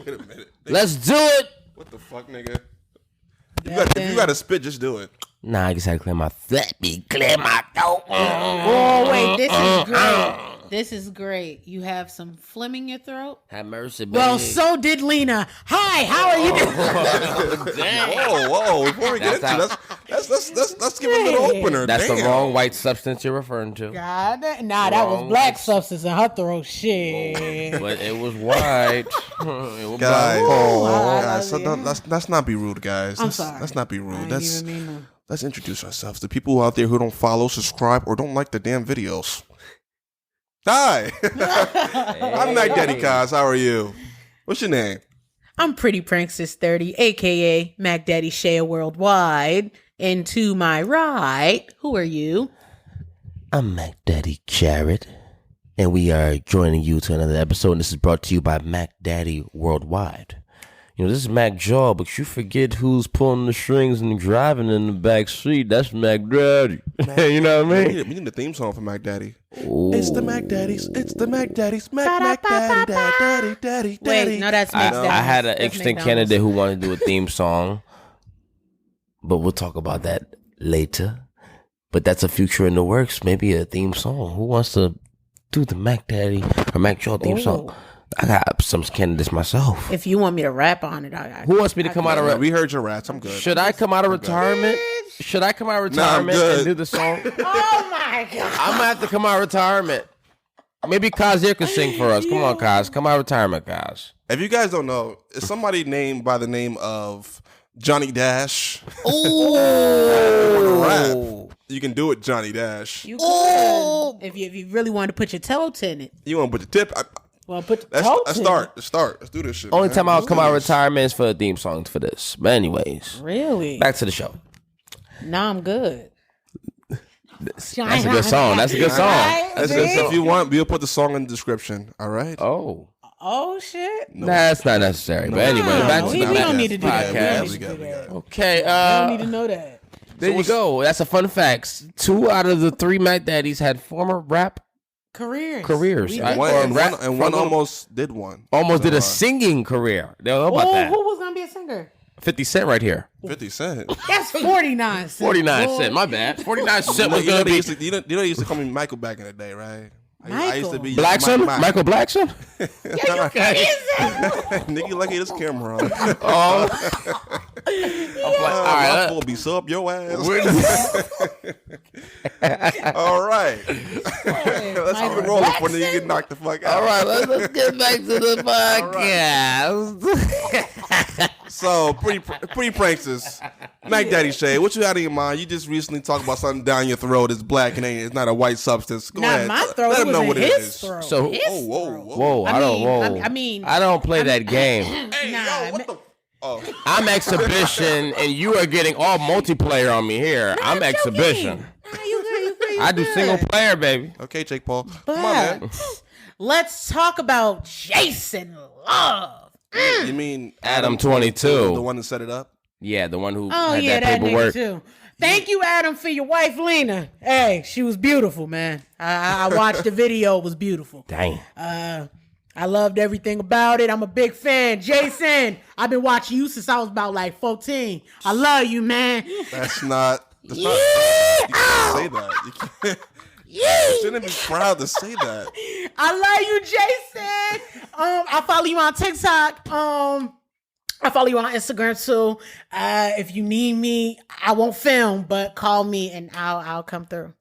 Wait a minute. Let's do it. What the fuck, nigga? If you got to spit, just do it. Nah, I just had to clear my throat. Clear my throat. Oh, wait, this is great. This is great. You have some phlegm in your throat? Have mercy, baby. Well, so did Lena. Hi, how are you doing? Whoa. Before we get into let's give a little opener. That's the wrong white substance you're referring to. God, that was black substance in her throat. Shit. But it was white. It was guys, so let's not be rude, guys. I'm sorry. Let's not be rude. Let's Let's introduce ourselves. The people out there who don't follow, subscribe, or don't like the damn videos. Hi. I'm MackDaddy Kaz. How are you? What's your name? I'm Pretty Prankster 30, a.k.a. MackDaddy Share Worldwide. And to my right, who are you? I'm MackDaddy Jared, and we are joining you to another episode. And this is brought to you by MackDaddy Worldwide. You know, this is MackJaw, but you forget who's pulling the strings and driving in the back seat. That's MackDaddy. You know what I mean? We need a theme song for MackDaddy. Ooh. It's the MackDaddies. It's the MackDaddies. Daddy. Wait, no, that's McDonald's. I had an That's interesting McDonald's. candidate who wanted to do a theme song, but we'll talk about that later. But that's a future in the works. Maybe a theme song. Who wants to do the MackDaddy or MackJaw theme song? I got some candidates myself. If you want me to rap on it, Who wants me to come out of We heard your rats. I'm good. Should I come out of retirement? Should I come out of retirement and do the song? Oh my God. I'm gonna have to come out of retirement. Maybe Kaz can sing for us. Come on, Kaz. Come out of retirement, Kaz. If you guys don't know, it's somebody named by the name of Johnny Dash. Ooh. Rap. You can do it, Johnny Dash. You could. If you really want to put your toe in it. You want to put the tip? Well, put Let's start. Let's do this shit. Only man. time I'll come out of retirement is for the theme songs for this. But anyways, Really? back to the show. Nah, I'm good. That's a good song. That's a good song. If you want, we'll put the song in the description. All right. Oh shit. Nah, that's not necessary. But anyway, back to we the don't need to do that. podcast. We don't need to do that. Okay. I don't need to know that. There you go. That's a fun fact. 2 out of the 3 MackDaddies had former rap careers. One almost did one. Almost did a singing career. They don't know about that. Who was gonna be a singer? 50 Cent right here. 50 Cent. That's 49 cents. 49 Cent. My bad. 49 Cent was gonna be. They used to call me Michael back in the day, right? I used to be Blackson? Michael Blackson? Nigga, lucky this camera on. Oh. My fool be so up your ass. All right. Let's keep it rolling before you get knocked the fuck out. All right, let's get back to the podcast. So, pretty pranksters. MackDaddy Shay, what you out of your mind? You just recently talked about something down your throat. It's black and it's not a white substance. Go ahead. My throat. Let them know what it is. Throat. So, whoa. I don't play that game. Hey, yo, what the? Oh. I'm exhibition, and you are getting all multiplayer on me here. I'm exhibition. I do single player, baby. Okay, Jake Paul. But Come on, man. let's talk about Jason Love. You mean Adam22. The one that set it up? Yeah, the one who Oh, had yeah, that paperwork. nigga too. Thank you, Adam, for your wife, Lena. Hey, she was beautiful, man. I watched the video. It was beautiful. Dang. I loved everything about it. I'm a big fan. Jason, I've been watching you since I was about like 14. I love you, man. That's not. You can't say that. You can't. You shouldn't be proud to say that. I love you, Jason. I follow you on TikTok. I follow you on Instagram too. If you need me, I won't film, but call me and I'll come through.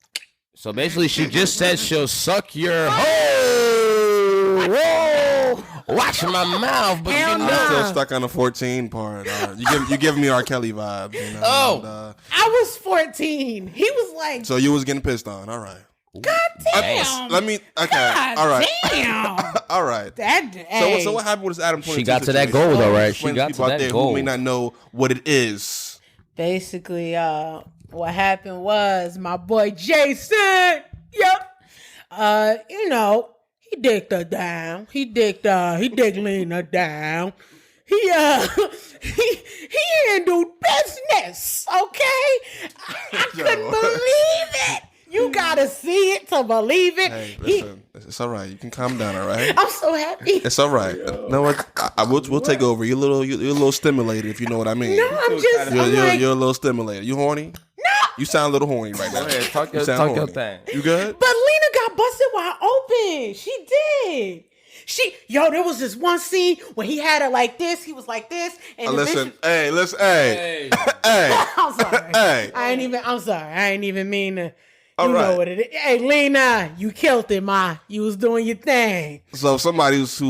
So basically, she just said she'll suck your hole. Whoa! Watch my mouth, but Hell you no. know. I'm still stuck on the 14 part. You giving me R. Kelly vibes. You know, Oh. I was 14. He was like, so you was getting pissed on. All right. God damn. Let me. Okay. God all right. Damn. All right. So what happened with this Adam 22? She got to that goal though, right? She got to that goal. Who may not know what it is. Basically, what happened was my boy Jason. Yep. You know, he dicked her down. He dicked Lena down. He handled business. Okay, I couldn't believe it. You gotta see it to believe it. Hey, listen. It's all right. You can calm down. All right. I'm so happy. It's all right. You know what? We'll take over. You're a little stimulated, if you know what I mean. No, I'm just. You're a little stimulated. You horny? No. You sound a little horny right now. Go ahead, talk your thing. You good? But Lena got busted wide open. She did. There was this one scene when he had her like this. He was like this. And listen. Hey. I'm sorry. Hey. I'm sorry. I ain't even mean to. All you right. know what it is. Hey, Lena, you killed it, ma. You was doing your thing. So somebody who's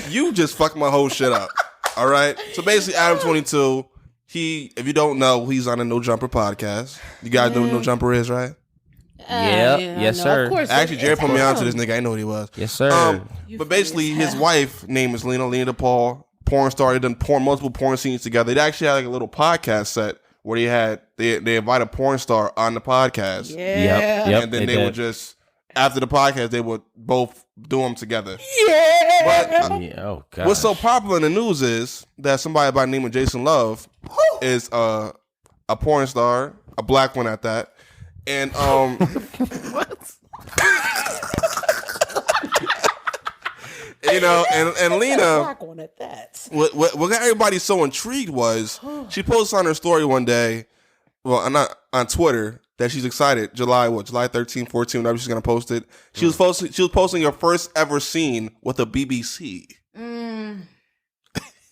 you just fucked my whole shit up. All right. So basically, Adam22. If you don't know, he's on a No Jumper podcast. You guys know what No Jumper is, right? Yes, sir. Of course. Actually, Jared put me on to this nigga. I know what he was. Yes, sir. But basically, his wife name is Lena Paul, porn star. They done multiple porn scenes together. They actually had like a little podcast set where they invite a porn star on the podcast. Yeah. Yep. And then they would just, after the podcast, they would both do them together. Yeah. Oh God. What's so popular in the news is that somebody by the name of Jason Love is a porn star, a black one at that. And What? and Lena, Black one at that. what got everybody so intrigued was she posted on her story one day, well, not on Twitter, that she's excited. July 13, 14, whenever she's gonna post it. She was posting her first ever scene with a BBC.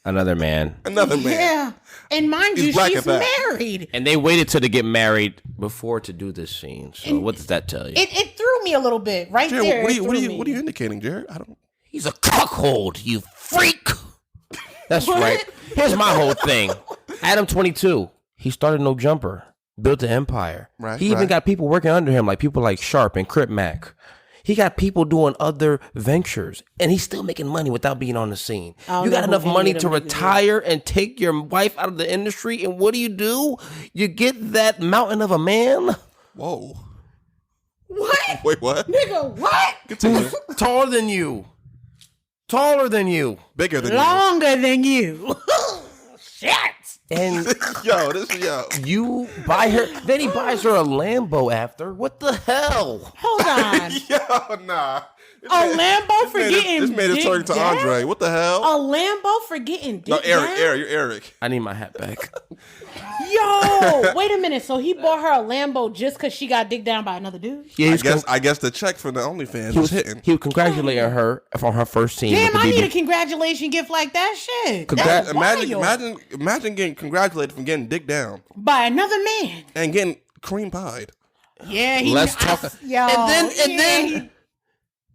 Another man. Yeah. And mind He's you, black she's at that. married. And they waited till they get married before to do this scene. So what does that tell you? It threw me a little bit right Jared, there. what are you indicating, Jared? I don't. He's a cuckold, you freak. That's right. Here's my whole thing. Adam22, he started No Jumper, built an empire. Right, He even got people working under him, like people like Sharp and Crip Mac. He got people doing other ventures, and he's still making money without being on the scene. You got enough money to retire and take your wife out of the industry, and what do? You get that mountain of a man? Whoa. What? Wait, what? Nigga, what? Continue. Taller than you. Taller than you. Bigger than Longer than you. Shit. And yo. you buy her, then he buys her a Lambo after. What the hell? Hold on. Yo, nah. A Lambo for getting This made it turn to down? Andre. What the hell? A Lambo for getting dick No, Eric. down? You're Eric. I need my hat back. Yo, wait a minute. So he bought her a Lambo just because she got dick down by another dude? Yeah, I guess the check for the OnlyFans was hitting. He was congratulating her for her first scene. Damn, with I the need a BB. congratulation gift like that shit. That's wild. Imagine getting congratulated from getting dick down By another man. and getting cream pied. Yeah, Let's talk. Yo, And then,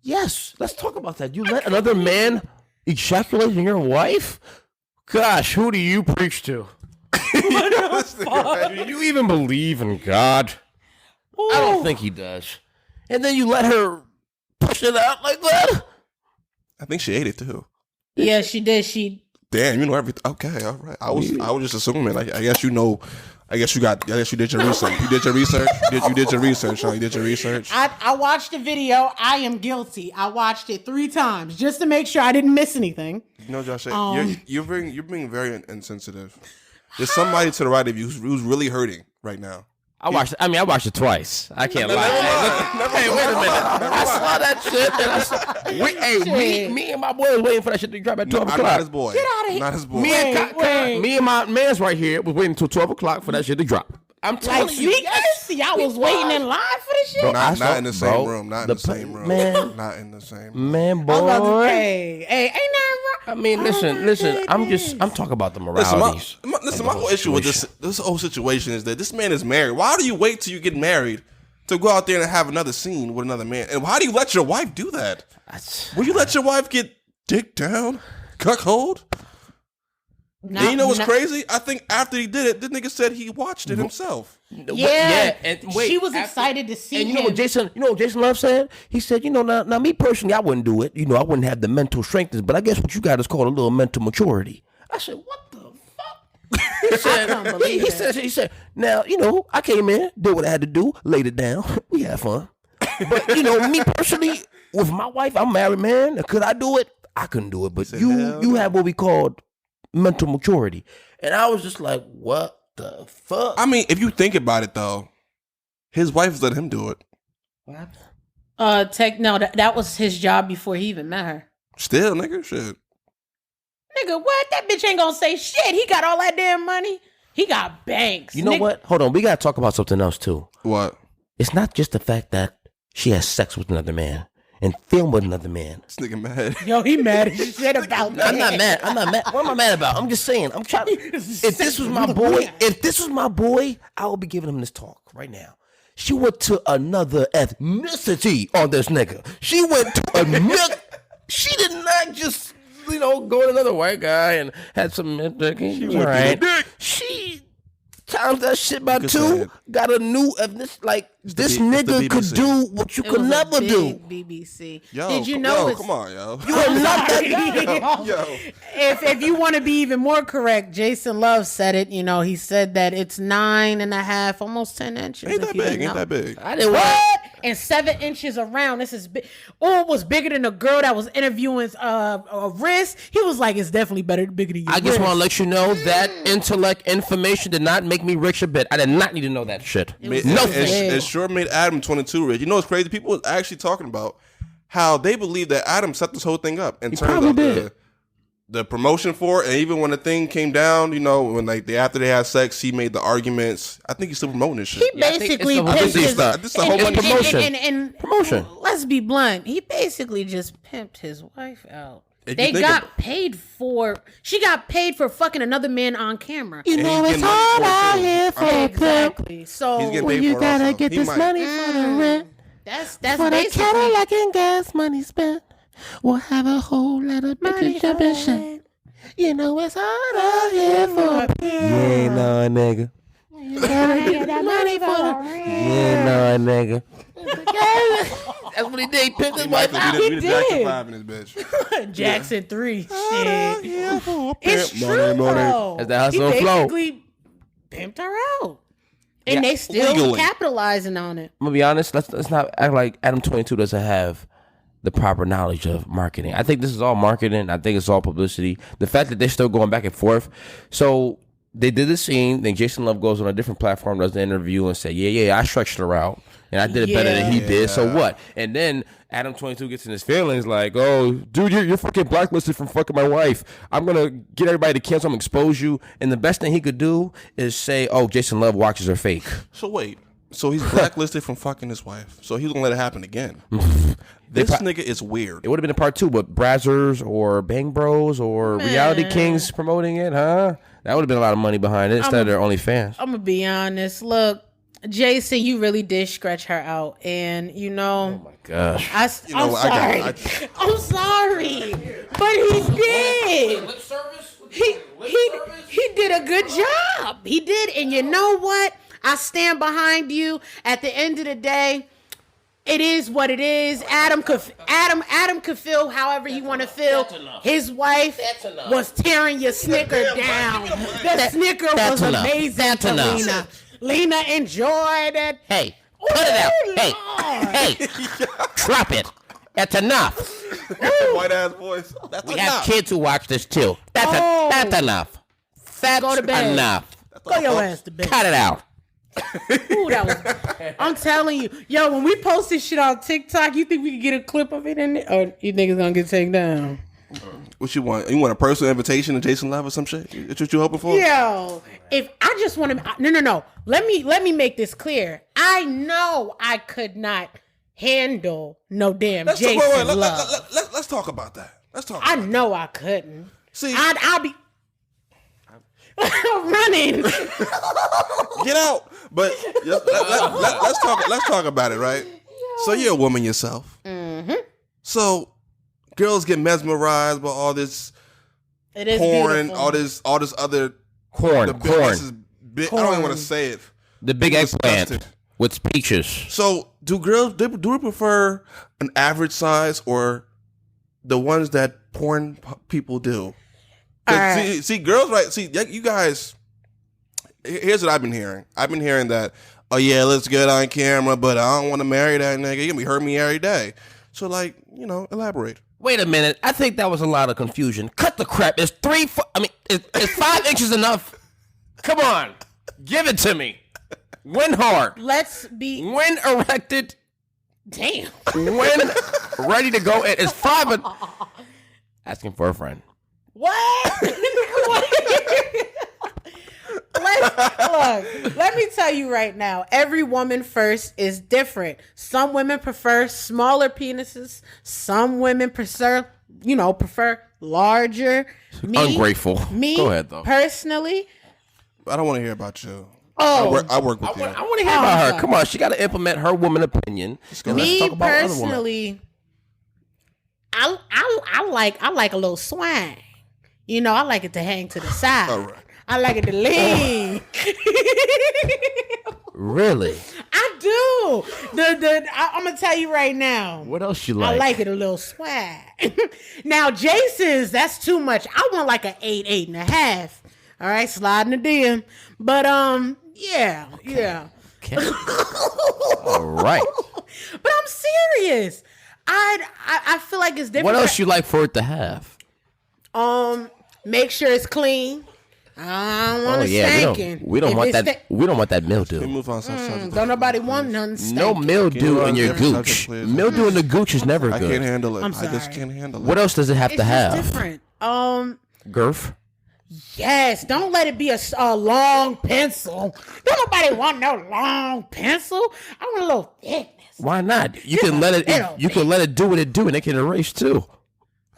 yes, let's talk about that. You let another man ejaculate on your wife? Gosh, who do you preach to? Do you even believe in God? Ooh. I don't think he does. And then you let her push it out like that? I think she ate it too. Yeah, she did. She. Damn, you know everything. Okay, all right. I was just assuming. I guess you know. I guess you did your research. You did your research. You did your research. Huh? You did your research. I watched the video. I am guilty. I watched it 3 times just to make sure I didn't miss anything. You know, Josh, you're being very insensitive. There's somebody to the right of you who's really hurting right now. I watched it twice. I can't lie. Hey, wait a minute. I saw that shit. And me and my boy was waiting for that shit to drop at 12 o'clock. I'm not his boy. Get out of here. Not his boy. Me and my man's right here was waiting until 12 o'clock for that shit to drop. I'm telling Like you. sneakers? Y'all was waiting in line for this shit? Not in the same room. Not in the same room. Man. Not in the same room. Man, I was about to boy. say, hey, ain't nothing wrong. I mean, listen. I'm talking about the moralities. Listen, my whole issue with this whole situation is that this man is married. Why do you wait till you get married to go out there and have another scene with another man? And why do you let your wife do that? Will you let your wife get dick down, cuckold? And you know what's crazy? I think after he did it, this nigga said he watched it himself. Yeah. And wait, she was excited to see and him. you know what Jason Love said? He said, now me personally, I wouldn't do it. I wouldn't have the mental strength, but I guess what you got is called a little mental maturity. I said, what the fuck? He said, he said, now, I came in, did what I had to do, laid it down. We had fun. But, me personally, with my wife, I'm a married man. Could I do it? I couldn't do it. But you have what we called mental maturity. And I was just like, what the fuck? I mean, if you think about it, though, his wife let him do it. What happened? No, that was his job before he even met her. Still, nigga, shit. Nigga, what? That bitch ain't gonna say shit. He got all that damn money. He got banks. You know what? Hold on. We gotta talk about something else too. What? It's not just the fact that she has sex with another man and film with another man. This nigga mad. Yo, he mad as shit about that. I'm not mad. What am I mad about? I'm just saying. I'm trying. If this was my boy, I would be giving him this talk right now. She went to another ethnicity on this nigga. She went to another. She did not just, go to another white guy and had some. She went to the dick. She times that shit by 2. Got a new ethnicity. Like this nigga could do what you could never do. BBC. Yo, did you know? Come on, yo. You are not that guy. Yo. If you want to be even more correct, Jason Love said it. He said that it's 9.5, almost 10 inches. Ain't that big? I didn't what? And 7 inches around. This is big. Oh, it was bigger than a girl that was interviewing a wrist. He was like, it's definitely bigger than your I just wrist. want to let you know that intellect information did not make me rich a bit. I did not need to know that shit. It sure made Adam22 rich. You know what's crazy? People was actually talking about how they believe that Adam set this whole thing up in terms of the promotion for it. And even when the thing came down, when after they had sex, he made the arguments. I think he's still promoting this shit. He basically pimped his promotion. Let's be blunt. He basically just pimped his wife out. They got paid for. She got paid for fucking another man on camera. You know it's hard out here for a exactly. So when you gotta get this money for the rent, that's for the Cadillac and gas money spent, we'll have a whole lot of bitches jumping shit. You know it's hard out here for a pimp. Yeah, no, nigga. You gotta get that money for the rent. Yeah, no, nigga. That's what he did. He pimped his wife out. We did Jackson 5 in this bitch. Jackson 3. Shit. It's true, though. That's the hustle and flow. He basically pimped her out. And they still capitalizing on it. I'm going to be honest. Let's not act like Adam22 doesn't have the proper knowledge of marketing. I think this is all marketing. I think it's all publicity. The fact that they're still going back and forth. So they did the scene. Then Jason Love goes on a different platform, does the interview, and say, yeah, I stretched her out. And I did it better than he did. So what? And then Adam22 gets in his feelings like, oh, dude, you're fucking blacklisted from fucking my wife. I'm going to get everybody to cancel him, expose you. And the best thing he could do is say, oh, Jason Love watches her fake. So wait. So he's blacklisted from fucking his wife. So he's going to let it happen again. This nigga is weird. It would have been a part 2, but Brazzers or Bang Bros or Reality Kings promoting it, huh? That would have been a lot of money behind it instead of their OnlyFans. I'm going to be honest. Look. Jason, you really did stretch her out, and oh my gosh, I'm sorry. I'm sorry, but he did. He did a good job. He did, and you know what? I stand behind you. At the end of the day, it is what it is. Adam could feel however he want to feel. His wife was tearing your Snicker down. The Snicker was amazing to Lena. Lena enjoyed it. Hey, put it out. Hey, drop it. That's enough. White ass voice. We have kids who watch this too. That's enough. That's go to bed. Enough. Go your ass to bed. Cut it out. Ooh, I'm telling you, yo, when we post this shit on TikTok, you think we can get a clip of it in there? Or you think it's gonna get taken down? What you want? You want a personal invitation to Jason Love or some shit? That's what you hoping for? Yo, if I just want to, no. Let me make this clear. I know I could not handle no damn Jason Love. Let's talk about that. I know I couldn't. See, I'll be running. Get out. But let's talk about it, right? So you're a woman yourself. Mm-hmm. So girls get mesmerized by all this it is porn, beautiful. all this other corn. I don't even want to say it. The big eggplant with peaches. So do girls do we prefer an average size or the ones that porn people do? Right. See, girls, right? See, you guys. Here's what I've been hearing. I've been hearing that, oh yeah, let's get on camera, but I don't want to marry that nigga. You're gonna be hurting me every day. So, elaborate. Wait a minute. I think that was a lot of confusion. Cut the crap. Is 5 inches enough? Come on, give it to me. When hard. Let's be when erected. Damn. When ready to go, it is 5. Asking for a friend. What? Look, let me tell you right now, every woman first is different. Some women prefer smaller penises. Some women prefer larger. Ungrateful. Me, go ahead, though. Personally. I don't want to hear about you. Oh, I work with you. I want to hear about her. Come on, she got to implement her woman opinion. Me talk about personally, I like a little swang. You know, I like it to hang to the side. All right. I like it to lean. Really? I do. I'm gonna tell you right now. What else you like? I like it a little swag. Now, Jason's, that's too much. I want like an 8.5. All right, slide in the DM. But yeah. Okay. All right. But I'm serious. I feel like it's different. What else you like for it to have? Make sure it's clean. I don't want it stinking. We don't want that. We don't want that mildew. We move on. Don't nobody want nothing stinking. No mildew in your gooch. Mildew in the gooch is never good. I can't handle it. I'm sorry. I just can't handle it. What else does it have to have? It's different. Girth. Yes, don't let it be a long pencil. Don't nobody want no long pencil. I want a little thickness. Why not? You can let it. You can let it do what it do, and it can erase too.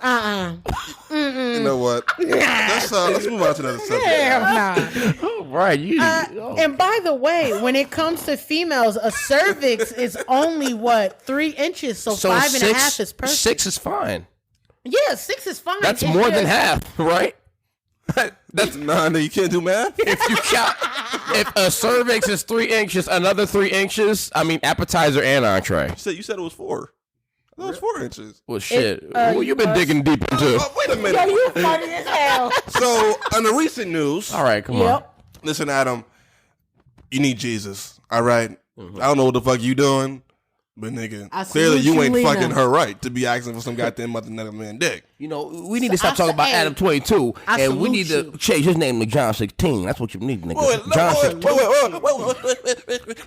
You know what? Let's move on to another subject. Hell nah. Right. And by the way, when it comes to females, a cervix is only 3 inches, so 5.5 is perfect. 6 is fine. Yeah, 6 is fine. That's more than half, right? That's no, you can't do math. If you count, if a cervix is 3 inches, another 3 inches. I mean, appetizer and entree. You said it was 4. That was 4 inches. Well, shit. Well, you've been digging deep into. Wait a minute. Yo, you funny as hell. So, on the recent news. All right, come on. Listen, Adam. You need Jesus. All right? I don't know what the fuck you doing, but nigga, clearly you ain't fucking her right to be asking for some goddamn another man dick. You know, we need to stop talking about Adam22, and we need to change his name to John 16. That's what you need, nigga. Wait.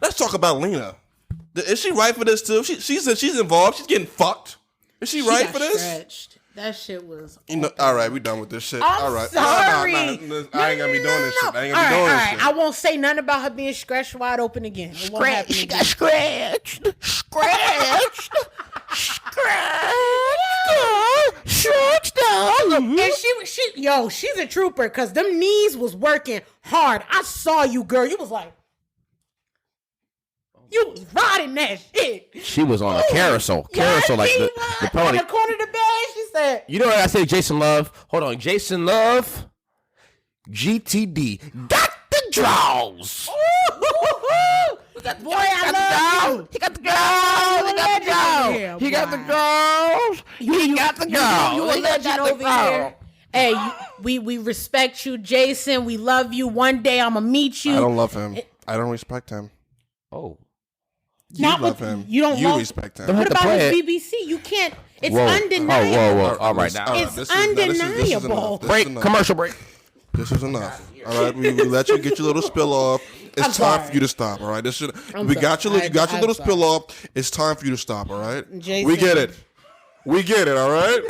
Let's talk about Lena. Is she right for this too? She said she's involved. She's getting fucked. Is she right for this? Stretched. That shit was. All right, we done with this shit. I'm all right. Sorry. I ain't gonna be doing this shit. I ain't gonna be doing this shit. I won't say nothing about her being scratched wide open again. It won't happen She again. got scratched. And she's a trooper because them knees was working hard. I saw you, girl. You was like. You was riding that shit. She was on a carousel. Carousel, like the pony. In the corner of the bed, she said. You know what I say, Jason Love? Hold on. Jason Love, GTD. Got the draws. Boy, I love you. He got the draws. He got the draws. He got the draws. He got the draws. You a legend over here. Hey, we respect you, Jason. We love you. One day I'm going to meet you. I don't love him. I don't respect him. Oh. You love him. You don't love respect him. What about his BBC? You can't. It's undeniable. Whoa. All right, now. It's undeniable. Break. Commercial break. This is enough. All right, we let you get your little spill off. It's time for you to stop. All right, you got your little spill off. It's time for you to stop. All right, Jason. We get it. All right,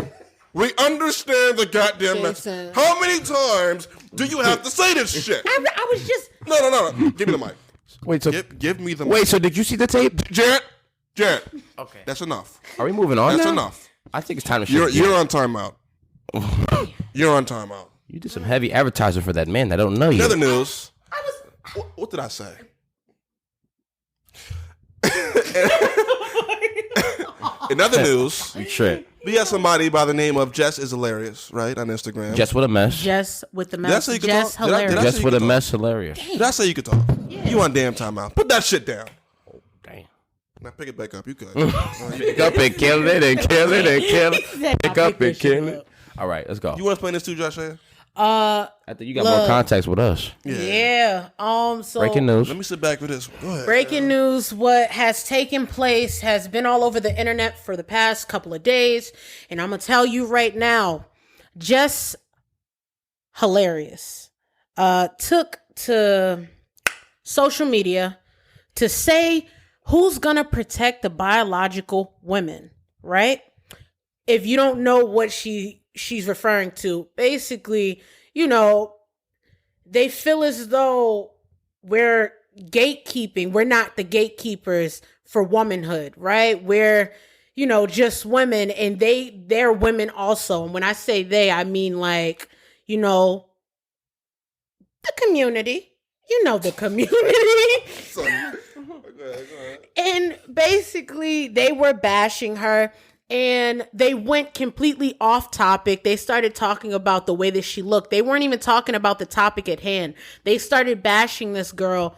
we understand the goddamn message. How many times do you have to say this shit? I was just. No. Give me the mic. Wait, so give me the mic. Wait, so did you see the tape? Jet. Okay, that's enough. Are we moving on? That's now? enough. I think it's time to. You're on timeout. You're on timeout. You did some heavy advertising for that man that don't know you. Another news. What did I say? In other news, we got somebody by the name of Jess is hilarious, right, on Instagram. Jess with a mess. Jess with the mess. Jess hilarious. Jess with a mess hilarious. Did I say you could talk? Yeah. You on damn timeout. Put that shit down. Oh, damn. Now pick it back up. You good. Pick up and kill it and kill it and kill it. Pick up and kill it. All right, let's go. You want to explain this too, Josh? I think you got more context with us. Yeah. So breaking news. Let me sit back with this. Go ahead. Breaking news. What has taken place has been all over the internet for the past couple of days, and I'm gonna tell you right now, Jess hilarious. Took to social media to say who's gonna protect the biological women, right? If you don't know what she's referring to, basically, they feel as though we're gatekeeping. We're not the gatekeepers for womanhood, right? We're, just women, and they're women also. And when I say they, I mean like, the community. The community. Go ahead. And basically, they were bashing her. And they went completely off topic. They started talking about the way that she looked. They weren't even talking about the topic at hand. They started bashing this girl.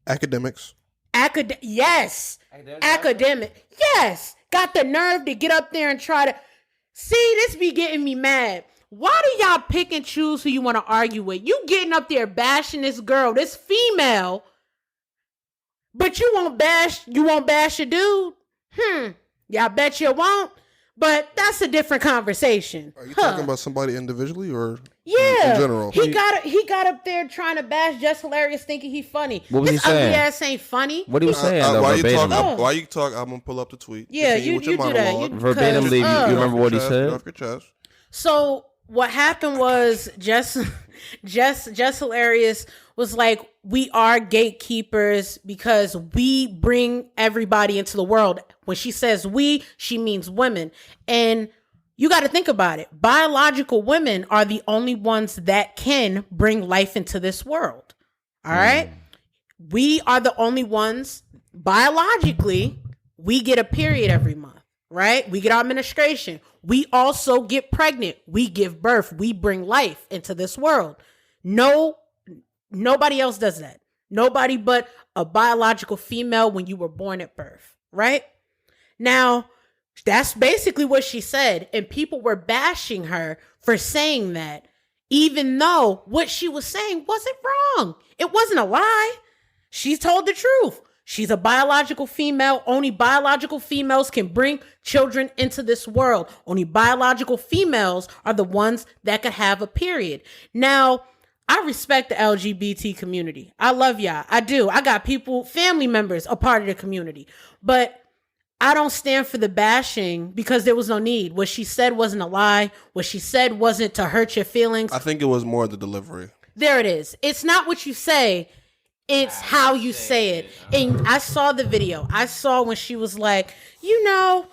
Academics. Yes. Academic. Yes. Got the nerve to get up there and try to... See, this be getting me mad. Why do y'all pick and choose who you want to argue with? You getting up there bashing this girl, this female, but you won't bash a dude? Y'all bet you won't, but that's a different conversation. Are you talking about somebody individually or in general? He got up there trying to bash Just Hilarious, thinking he funny. What was His he saying? ugly ass ain't funny. What he was saying? While you talk, I'm gonna pull up the tweet. Yeah, Continue you with your do that. monologue. Verbatimly, you remember what he said? Off your chest. So what happened was Just Hilarious was like, we are gatekeepers because we bring everybody into the world. When she says we, she means women. And you got to think about it. Biological women are the only ones that can bring life into this world. All right? We are the only ones, biologically, we get a period every month, right? We get our menstruation. We also get pregnant. We give birth. We bring life into this world. Nobody else does that. Nobody but a biological female when you were born at birth, right? Now, that's basically what she said. And people were bashing her for saying that, even though what she was saying wasn't wrong. It wasn't a lie. She told the truth. She's a biological female. Only biological females can bring children into this world. Only biological females are the ones that could have a period. Now, I respect the LGBT community. I love y'all. I do. I got family members, a part of the community. But I don't stand for the bashing because there was no need. What she said wasn't a lie. What she said wasn't to hurt your feelings. I think it was more the delivery. There it is. It's not what you say. It's how you say it. And I saw the video. I saw when she was like, you know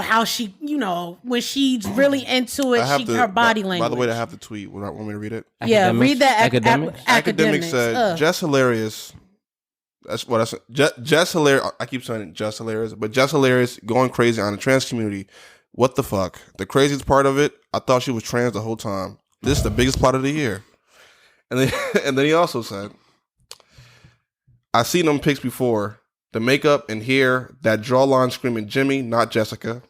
how she, when she's really into it, her body language. By the way, I have the tweet. Want me to read it? Yeah, Academics? read that. Academics said, Just Hilarious. That's what I said. Just Hilarious. I keep saying it, Just Hilarious. But Just Hilarious going crazy on the trans community. What the fuck? The craziest part of it, I thought she was trans the whole time. This is the biggest part of the year. And then he also said, I seen them pics before. The makeup and hair, that jawline screaming Jimmy, not Jessica.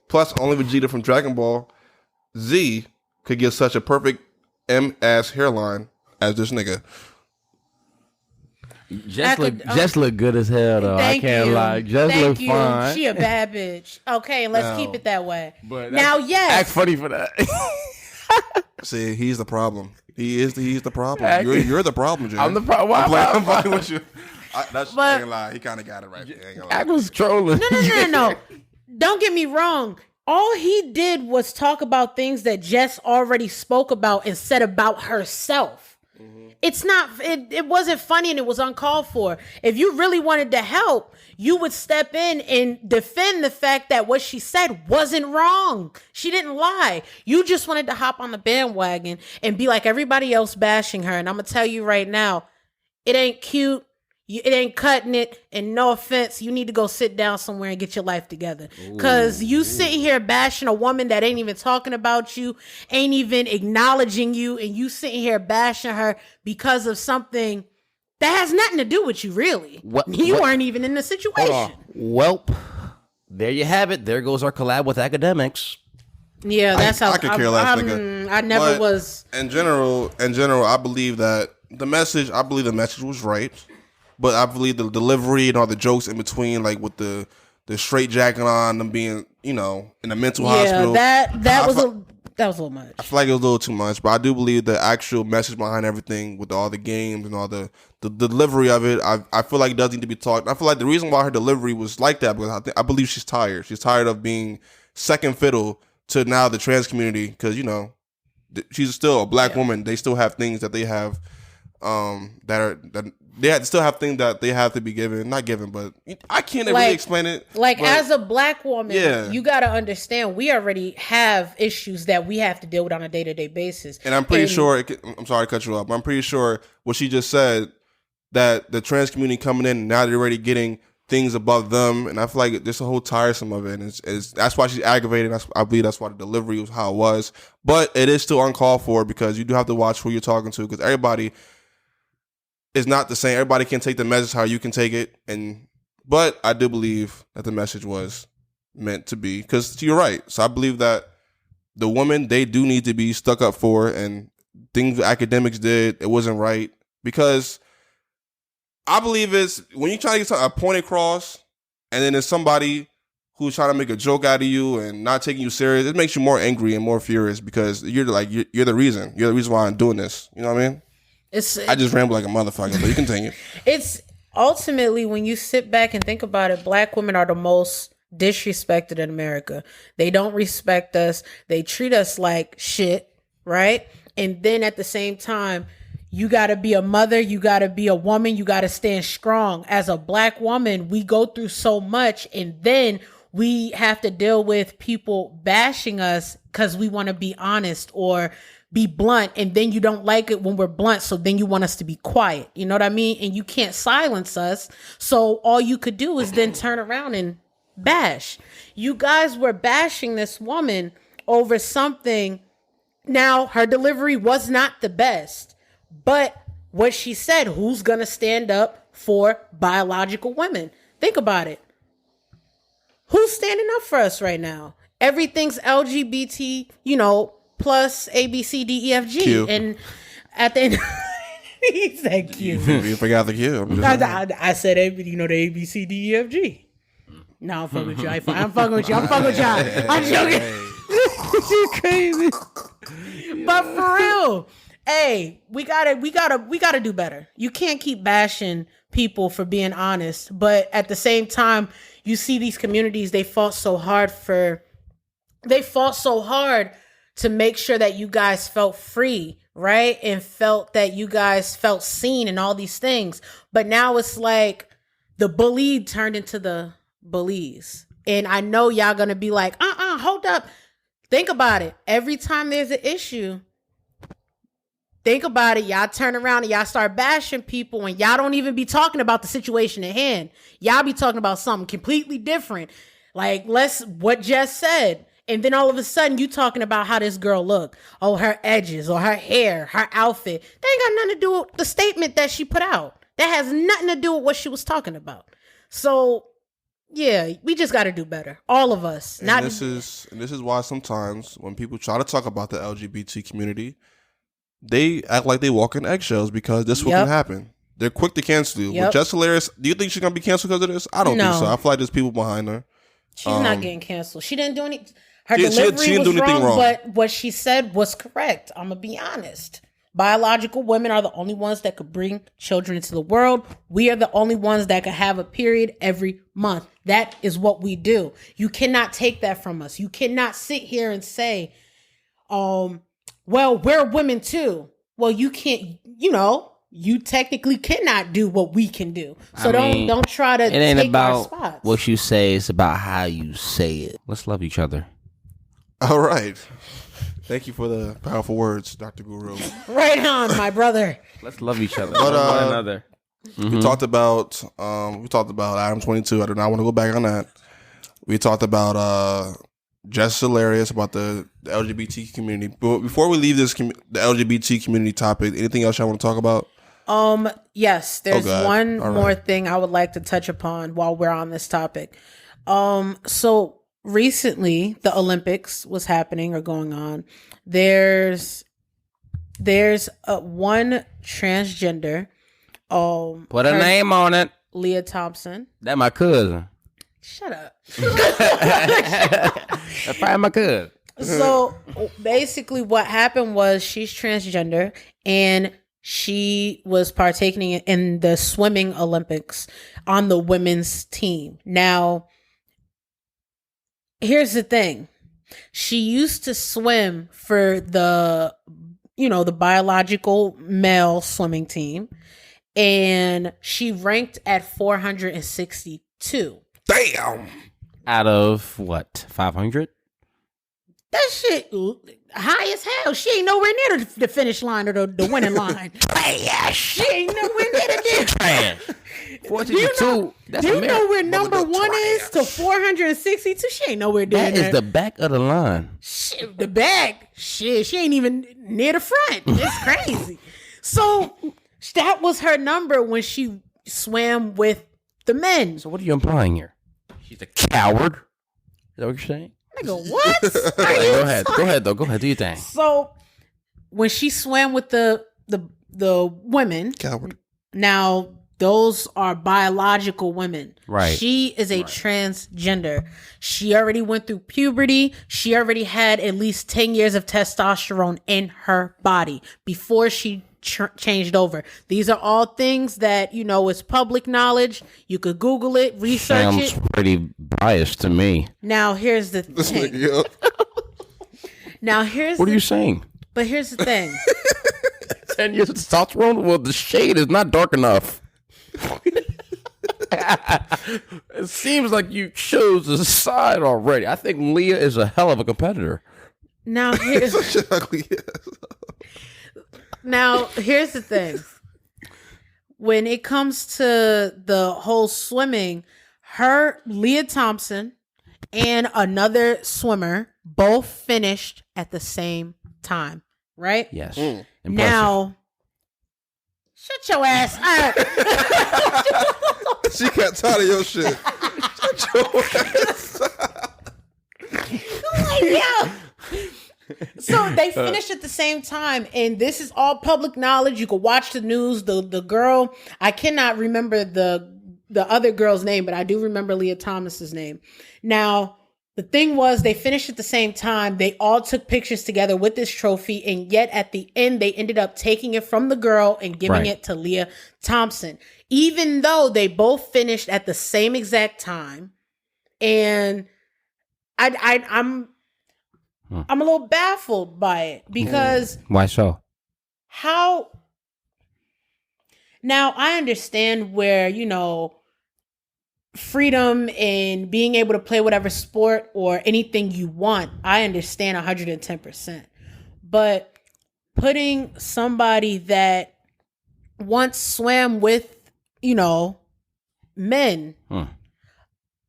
Plus, only Vegeta from Dragon Ball Z could get such a perfect M-ass hairline as this nigga. Just look good as hell, though. I can't lie. Just look fine. She a bad bitch. Okay, let's keep it that way. But now, yes. Act funny for that. See, he's the problem. He's the problem. You're the problem, Jay. I'm the problem. I'm playing with you. That's I ain't lie. He kind of got it right. I was trolling. No. Don't get me wrong. All he did was talk about things that Jess already spoke about and said about herself. Mm-hmm. It's not. It wasn't funny and it was uncalled for. If you really wanted to help, you would step in and defend the fact that what she said wasn't wrong. She didn't lie. You just wanted to hop on the bandwagon and be like everybody else bashing her. And I'm gonna tell you right now, it ain't cute. It ain't cutting it, and no offense, you need to go sit down somewhere and get your life together. Because you sitting here bashing a woman that ain't even talking about you, ain't even acknowledging you, and you sitting here bashing her because of something that has nothing to do with you, really. You weren't even in the situation. Welp, there you have it. There goes our collab with Academics. Yeah, that's how I could care less, nigga. I never was. In general, I believe that the message was right. But I believe the delivery and all the jokes in between, like with the straight jacket on, them being, in a mental hospital. Yeah, that was That was a little much. I feel like it was a little too much, but I do believe the actual message behind everything with all the games and all the delivery of it, I feel like it does need to be talked. I feel like the reason why her delivery was like that because I believe she's tired. She's tired of being second fiddle to now the trans community because she's still a black woman. They still have things that they have still have things that they have to be given, not given, but I can't really explain it. Like as a black woman, you got to understand we already have issues that we have to deal with on a day-to-day basis. And I'm pretty sure, I'm sorry to cut you off, but I'm pretty sure what she just said, that the trans community coming in, now they're already getting things above them, and I feel like there's a whole tiresome of it, and that's why she's aggravated. I believe that's why the delivery was how it was, but it is still uncalled for because you do have to watch who you're talking to because everybody is not the same. Everybody can take the message how you can take it, but I do believe that the message was meant to be because you're right. So I believe that the women, they do need to be stuck up for, and things academics did, it wasn't right because I believe it's when you try to get a point across, and then there's somebody who's trying to make a joke out of you and not taking you serious. It makes you more angry and more furious because you're the reason. You're the reason why I'm doing this. You know what I mean? I just ramble like a motherfucker, but you continue. It's ultimately when you sit back and think about it, black women are the most disrespected in America. They don't respect us. They treat us like shit, right? And then at the same time, you got to be a mother. You got to be a woman. You got to stand strong. As a black woman, we go through so much, and then we have to deal with people bashing us because we want to be honest or be blunt, and then you don't like it when we're blunt, so then you want us to be quiet. You know what I mean? And you can't silence us, so all you could do is then turn around and bash. You guys were bashing this woman over something. Now, her delivery was not the best, but what she said, who's going to stand up for biological women? Think about it. Who's standing up for us right now? Everything's LGBT, plus A, B, C, D, E, F, G. Q. And at the end, he said Q. You forgot the Q. I said, the A, B, C, D, E, F, G. No, I'm fucking with you. I'm fucking with you. I'm joking. You crazy. But for real, hey, we gotta do better. You can't keep bashing people for being honest. But at the same time, you see these communities, they fought so hard to make sure that you guys felt free, right? And felt that you guys felt seen and all these things. But now it's like the bullied turned into the bullies. And I know y'all gonna be like, hold up. Think about it. Every time there's an issue, think about it. Y'all turn around and y'all start bashing people and y'all don't even be talking about the situation at hand. Y'all be talking about something completely different. Like what Jess said. And then all of a sudden you talking about how this girl look. Oh, her edges or her hair, her outfit. That ain't got nothing to do with the statement that she put out. That has nothing to do with what she was talking about. So, yeah, we just got to do better. All of us. And this is why sometimes when people try to talk about the LGBT community, they act like they walk in eggshells because this what can happen. They're quick to cancel you. With Jess Hilarious, do you think she's going to be canceled because of this? I don't think so. I feel like there's people behind her. She's not getting canceled. She didn't do anything. Her delivery was wrong, but what she said was correct. I'm going to be honest. Biological women are the only ones that could bring children into the world. We are the only ones that could have a period every month. That is what we do. You cannot take that from us. You cannot sit here and say, well, we're women too. Well, you can't, you technically cannot do what we can do. So don't try to it ain't take about our spots. What you say, it's about how you say it. Let's love each other. All right. Thank you for the powerful words, Dr. Guru. Right on, my brother. Let's love each other. Love one another. Mm-hmm. We talked about Adam22. I do not want to go back on that. We talked about Jess Hilarious, about the LGBT community. But before we leave the LGBT community topic, anything else y'all want to talk about? Yes, there's one more thing I would like to touch upon while we're on this topic. So recently the Olympics was happening or going on. There's one transgender. Put a name on it. Leah Thompson. That my cousin. Shut up. That's probably my cousin. So basically what happened was she's transgender and she was partaking in the swimming Olympics on the women's team. Now, here's the thing. She used to swim for the biological male swimming team, and she ranked at 462. Damn. Out of what, 500? That shit high as hell. She ain't nowhere near the finish line or the winning line. She ain't nowhere near the Trash. 462. That's Do you America. know where number one is to 462? She ain't nowhere near That is the back of the line. Shit, the back. Shit, she ain't even near the front. It's crazy. So that was her number when she swam with the men. So what are you implying here? She's a coward. Is that what you're saying? Nigga, what? Go ahead. Go ahead, though. Go ahead. Do your thing. So when she swam with the women, Coward. now those are biological women. Right. She is a transgender. She already went through puberty. She already had at least 10 years of testosterone in her body before she changed over. These are all things that, is public knowledge. You could Google it, research Sounds pretty biased to me. Now, here's the This thing. nigga, yo. What are you saying? But here's the thing. 10 years of testosterone? Well, the shade is not dark enough. It seems like you chose a side already. I think Leah is a hell of a competitor. Now, here's Shit ugly. Now, here's the thing. When it comes to the whole swimming, Leah Thompson and another swimmer both finished at the same time, right? Yes. Mm. Impressive. Now, shut your ass up. She got tired of your shit. Shut your ass up. Yeah. So they finished at the same time, and this is all public knowledge. You can watch the news. The girl, I cannot remember the other girl's name, but I do remember Leah Thomas's name. Now, the thing was, they finished at the same time. They all took pictures together with this trophy, and yet at the end, they ended up taking it from the girl and giving it to Leah Thompson, even though they both finished at the same exact time. And I'm a little baffled by it because Why so? how? Now I understand where, freedom and being able to play whatever sport or anything you want. I understand 110%. But putting somebody that once swam with, men,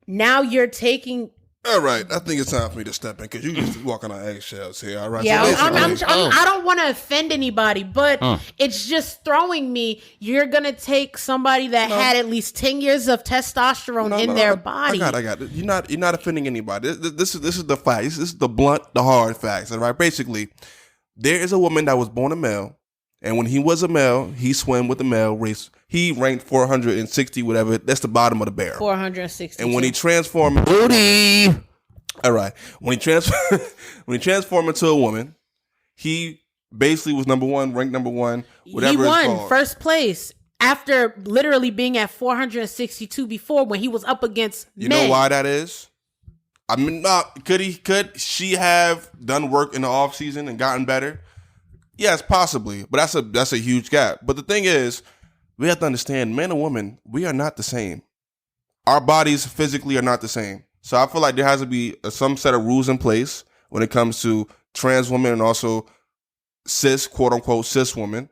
now you're taking. All right, I think it's time for me to step in because you just walking on eggshells here. All right. Yeah, So I don't want to offend anybody, but it's just throwing me. You're gonna take somebody that had at least 10 years of testosterone in their body. I got it. You're not offending anybody. This is the fact. This is the blunt, the hard facts. All right. Basically, there is a woman that was born a male, and when he was a male, he swam with the male race. He ranked 460, whatever. That's the bottom of the barrel. 460. And when he transformed, Booty. all right, when he transformed into a woman, he basically was number one, ranked number one, whatever. He it's won called. first place after literally being at 462 before when he was up against You men. know why that is? I mean, could she have done work in the off season and gotten better? Yes, possibly, but that's a huge gap. But the thing is, we have to understand, man and woman, we are not the same. Our bodies physically are not the same. So I feel like there has to be some set of rules in place when it comes to trans women and also cis, quote unquote, cis women.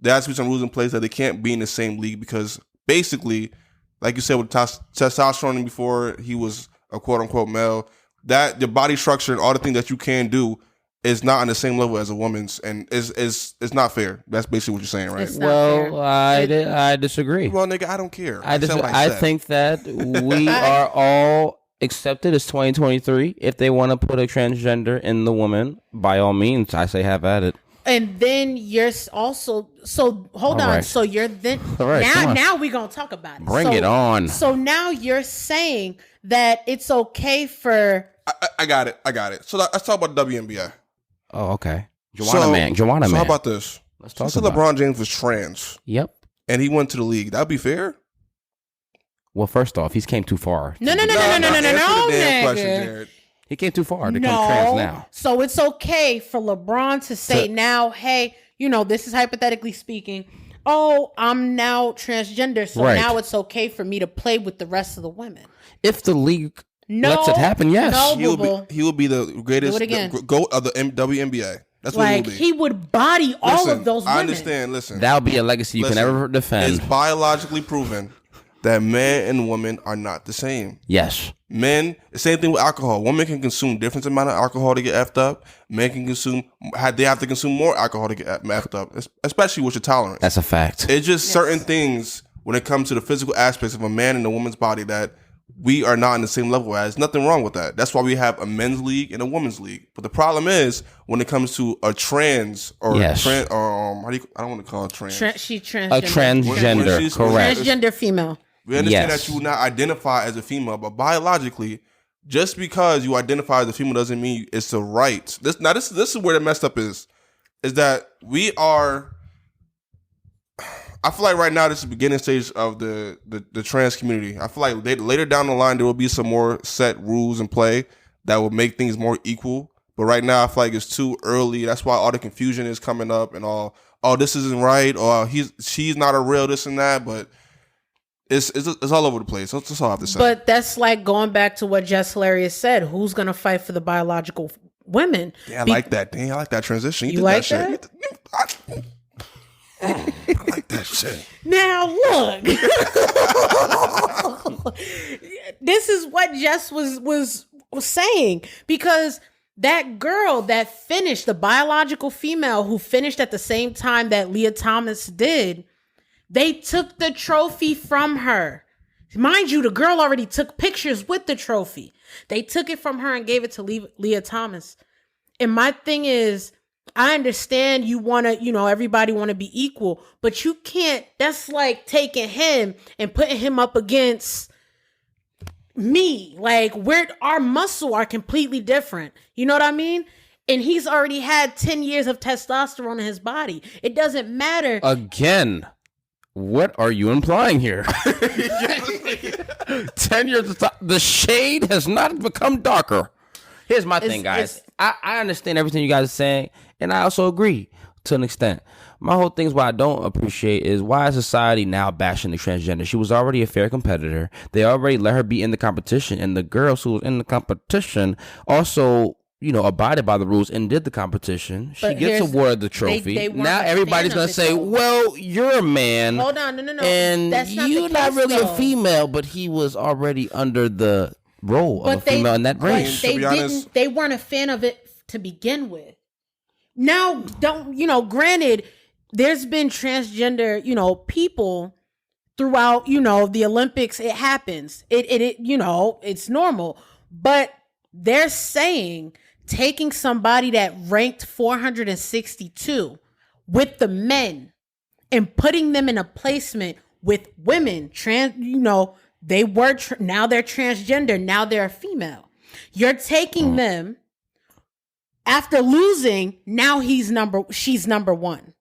There has to be some rules in place that they can't be in the same league because basically, like you said with testosterone before he was a quote unquote male, that the body structure and all the things that you can do is not on the same level as a woman's, and is not fair. That's basically what you're saying, right? It's not fair. Well, I disagree. Well, nigga, I don't care. I said. think that we are all accepted as 2023. If they want to put a transgender in the woman, by all means, I say have at it. And then you're also hold on. right. So you're then All right, come on. now we're gonna talk about it. Bring it on. So now you're saying that it's okay for I got it. So let's talk about the WNBA. Oh, okay. Joanna man. So how about this? Let's talk about LeBron James was trans. Yep. And he went to the league. That'd be fair? Well, first off, he's came too far. No, Jared. He came too far to become trans now. So it's okay for LeBron to say now, hey, this is hypothetically speaking, oh, I'm now transgender, so now it's okay for me to play with the rest of the women. If the league lets it happen, yes. No, he will be the greatest GOAT of the WNBA. That's what he would be. He would body all of those women. I understand. Listen. That would be a legacy you can never defend. It's biologically proven that men and women are not the same. Yes. Men, the same thing with alcohol. Women can consume different amount of alcohol to get effed up. Men can they have to consume more alcohol to get effed up, especially with your tolerance. That's a fact. It's just certain things when it comes to the physical aspects of a man and a woman's body that we are not in the same level as. Nothing wrong with that. That's why we have a men's league and a women's league. But the problem is when it comes to a trans or I don't want to call it trans. She's transgender. A transgender, correct. Transgender female. We understand that you will not identify as a female, but biologically, just because you identify as a female doesn't mean it's a right. This is where the messed up is that we are. I feel like right now this is the beginning stage of the trans community. I feel like later down the line there will be some more set rules in play that will make things more equal. But right now I feel like it's too early. That's why all the confusion is coming up and all. Oh, this isn't right. Or she's not a real this and that. But it's all over the place. That's all I have to say. But that's like going back to what Jess Hilarious said. Who's gonna fight for the biological women? Yeah, I like that. Damn, I like that transition. You like that? I like that shit. Now look, this is what Jess was saying, because that girl that finished, the biological female who finished at the same time that Leah Thomas did, they took the trophy from her. Mind you, the girl already took pictures with the trophy. They took it from her and gave it to Leah Thomas. And my thing is, I understand you want to, everybody want to be equal, but you can't, that's like taking him and putting him up against me. Like our muscle are completely different. You know what I mean? And he's already had 10 years of testosterone in his body. It doesn't matter. Again, what are you implying here? 10 years, the shade has not become darker. Here's my thing, guys. I understand everything you guys are saying, and I also agree to an extent. My whole thing is what I don't appreciate is why is society now bashing the transgender? She was already a fair competitor. They already let her be in the competition, and the girls who was in the competition also, abided by the rules and did the competition. She gets awarded the trophy. Now everybody's going to say, well, you're a man. Hold on, no. And that's not you're not really a female, but he was already under the role of a female in that range. They weren't a fan of it to begin with. Now, granted, there's been transgender, people throughout, the Olympics. It happens. It's normal. But they're saying taking somebody that ranked 462 with the men and putting them in a placement with women, they were now they're transgender. Now they're a female. You're taking them after losing. Now she's number one.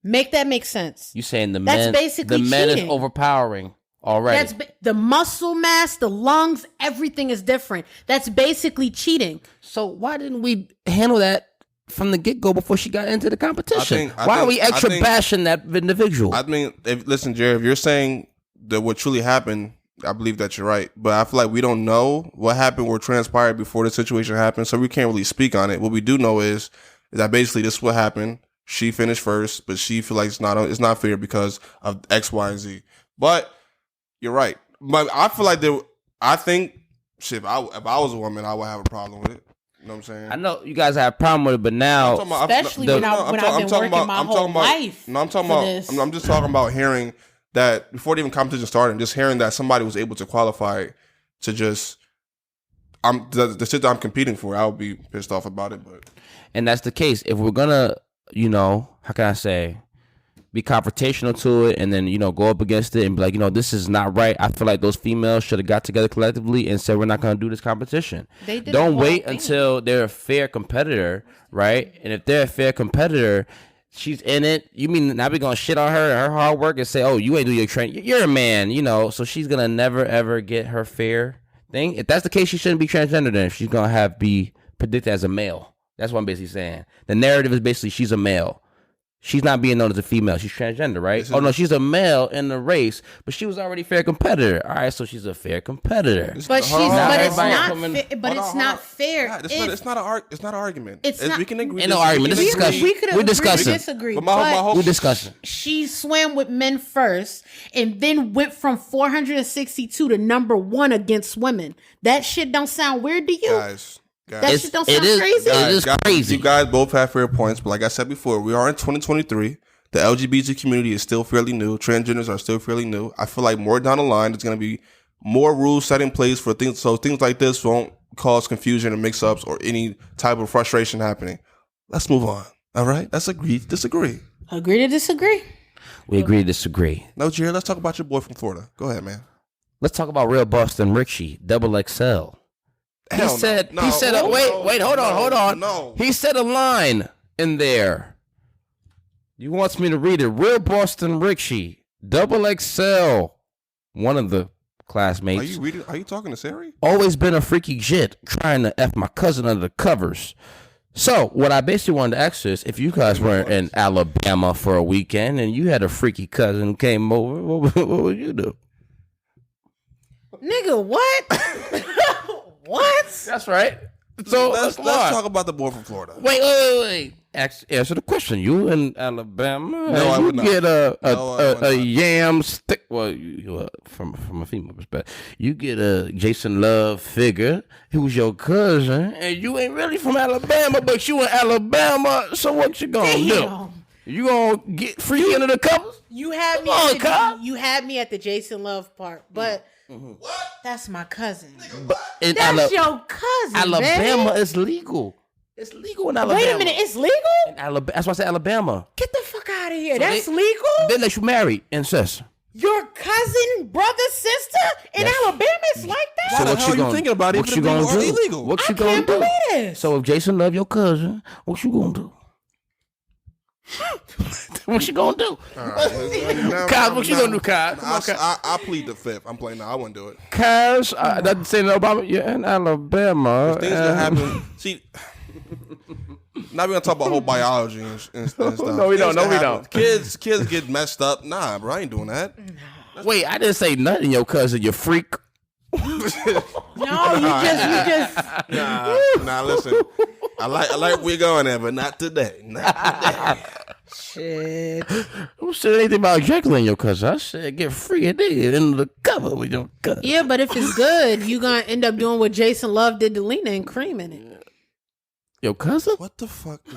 Make that make sense? You saying the That's men? basically the men cheating. is overpowering already. The muscle mass, the lungs, everything is different. That's basically cheating. So why didn't we handle that from the get-go before she got into the competition? Why are we extra bashing that individual? Listen, Jared, if you're saying that what truly happened, I believe that you're right. But I feel like we don't know what happened or transpired before the situation happened, so we can't really speak on it. What we do know is that basically this is what happened. She finished first, but she feel like it's not fair because of X, Y, and Z. But you're right. But I feel like if I was a woman, I would have a problem with it. You know what I'm saying? I know you guys have a problem with it, but now, especially when I've been working my whole life. No, I'm talking about. I'm just talking about hearing that before the even competition started, just hearing that somebody was able to qualify to just the shit that I'm competing for, I would be pissed off about it. But and that's the case. If we're gonna, how can I say, be confrontational to it, and then go up against it and be like, this is not right. I feel like those females should have got together collectively and said we're not going to do this competition. Don't wait until they're a fair competitor, right? And if they're a fair competitor, she's in it. You mean now we're gonna shit on her and her hard work and say, oh, you ain't do your training? You're a man, so she's gonna never ever get her fair thing. If that's the case, she shouldn't be transgender. Then she's gonna be predicted as a male. That's what I'm basically saying. The narrative is basically she's a male. She's not being known as a female. She's transgender, right? Oh, no, she's a male in the race, but she was already a fair competitor. All right, so she's a fair competitor. But it's not fair. It's not an argument. We can agree. Ain't no argument. This is discussion. We're discussing. Disagree. We're discussing. She swam with men first and then went from 462 to number 1 against women. That shit don't sound weird to you? Guys. That shit don't sound crazy? It is crazy. You guys both have fair points, but like I said before, we are in 2023. The LGBT community is still fairly new. Transgenders are still fairly new. I feel like more down the line, there's going to be more rules set in place for things, so things like this won't cause confusion or mix-ups or any type of frustration happening. Let's move on. All right? Let's agree to disagree. Agree to disagree? We agree to disagree. No, Jared, let's talk about your boy from Florida. Go ahead, man. Let's talk about Real Boston Richie, XXL. He said, wait, hold on. No. He said a line in there. He wants me to read it. Real Boston Richie, XXL, one of the classmates. Are you talking to Sari? Always been a freaky jit, trying to F my cousin under the covers. So, what I basically wanted to ask is, if you guys were in Alabama for a weekend and you had a freaky cousin who came over, what would you do? Nigga, what? What? That's right. So let's talk about the boy from Florida. Wait. Answer the question. You in Alabama? No, I would not. Get a yam stick. Well, from a female perspective, you get a Jason Love figure who's your cousin, and you ain't really from Alabama, but you in Alabama. So what you gonna do? You gonna get free under the covers? You had me at the Jason Love part, but. What? That's my cousin. That's your cousin. Alabama baby. is legal. It's legal in Alabama. Wait a minute, it's legal? In Alabama. That's why I said Alabama. Get the fuck out of here. So that's legal? They let you marry incest. Your cousin, brother, sister in Alabama is like that? So what you thinking about it? What you gonna do? Illegal? What you gonna do? This. So if Jason love your cousin, what you gonna do? What you gonna do? Kaz, what you gonna do, Kaz? I plead the fifth. I'm playing now. I wouldn't do it. Kaz, doesn't say no about you're in Alabama. Things that happen. See, now we're gonna talk about whole biology and stuff. No, we don't. Kids get messed up. Nah, bro, I ain't doing that. Wait, I didn't say nothing, your cousin. You freak. No, you just. Nah. Listen, I like where we're going there, but not today. Shit. Who said anything about Jacqueline, your cousin? I said get free and nigga in the cover with your cousin. Yeah, but if it's good, you gonna end up doing what Jason Love did to Lena and creaming it. Your cousin? What the fuck? No.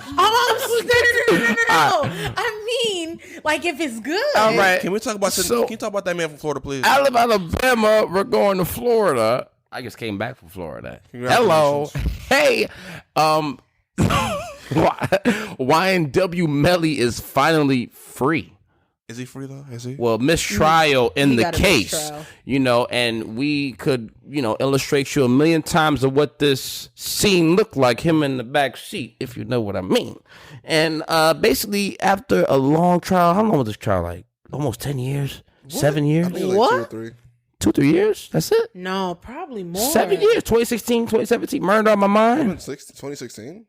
I mean, like if it's good. All right. Can we talk about can you talk about that man from Florida, please? Alabama, we're going to Florida. I just came back from Florida. Hello. Hey. YNW Melly is finally free. Is he free though? Is he? Well, mistrial in the case, and we could, illustrate you a million times of what this scene looked like, him in the back seat, if you know what I mean. And basically, after a long trial, how long was this trial? Like almost 10 years? What? 7 years? I think like 2 or 3. 2-3 years? That's it? No, probably more. 7 years. 2016, 2017. Murder on my mind. 2016?